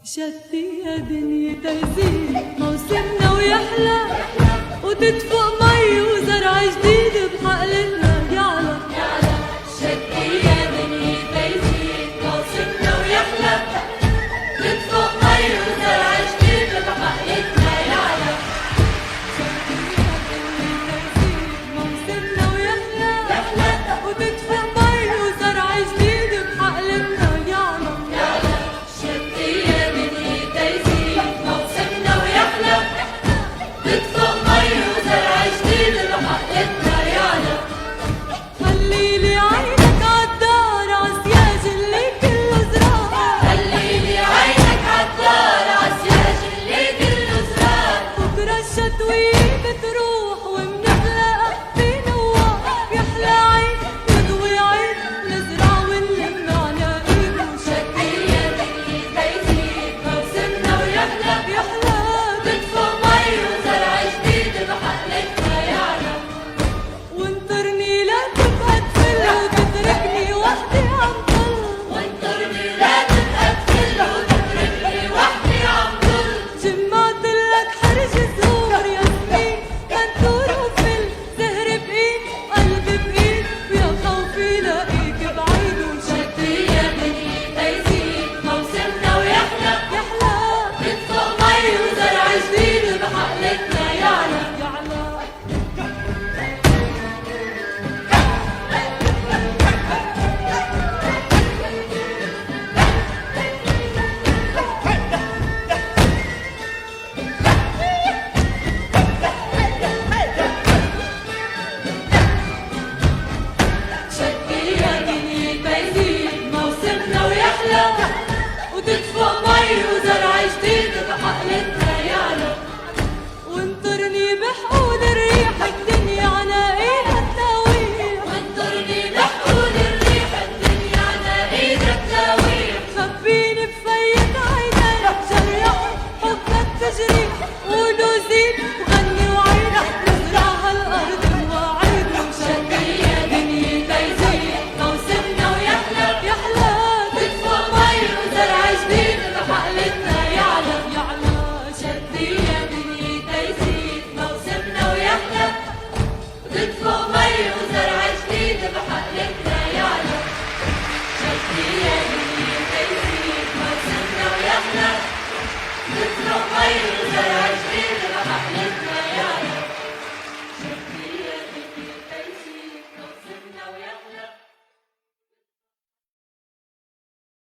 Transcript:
شتي يا دنيا تزيد موسمنا ويحلى وتدفق مي وزرع جديد بحقلنا يعلى. شتي يا دنيا تزيد موسمنا ويحلى تدفق مي وزرع جديد بحقلنا يعلى. موسمنا ويحلى وتدفق مي وزرع جديد بحقلنا يعلى. شتي يا دنيا تزيد موسمنا ويحلى تدفق مي وزرع جديد بحقلنا يعلى. خليلي عينك عالدار عالسياج اللي كله زراعة. خليلي عينك عالدار عالسياج اللي كله زراعة. بكرة الشتوية بتروح ومنخلق في نواح يحلى عيد يضوي عيد نزرع ونلم على ايد. شتي يا دنيا تزيد موسمنا ويحلى تدفق مي وزرع جديد بحقلنا يعلى. وانطرني لا تبقى تفل وتتركني وحدي عم ضل. وانطرني لا تبقى تفل وتتركني وحدي عم ضل. جمعتلك حرج زهور ياسمين منثور وفل زهر بايد قلبي بايد ويا خوفي لاقيك بعيد. شتي يا دنيا تزيد موسمنا ويحلى تدفق مي وزرع جديد بحقلنا يعلى. شتي يا دنيا تزيد موسمنا ويحلى وتدفق مي وزرع جديد بحقلنا يعلى. وانطرني بحقول الرياح